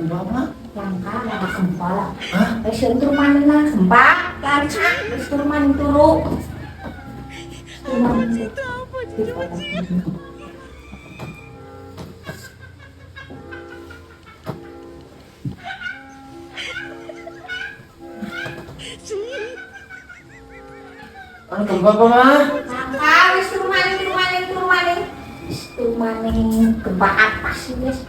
Mama? Langka, langka gempa. Hah? Wis turu maning nang gempa, langka, wis turu maning turu. Turu maning. Ano gempa apa, Ma? Langka, wis turu maning, turu maning, turu maning. Wis turu maning gempa apa sih, wis?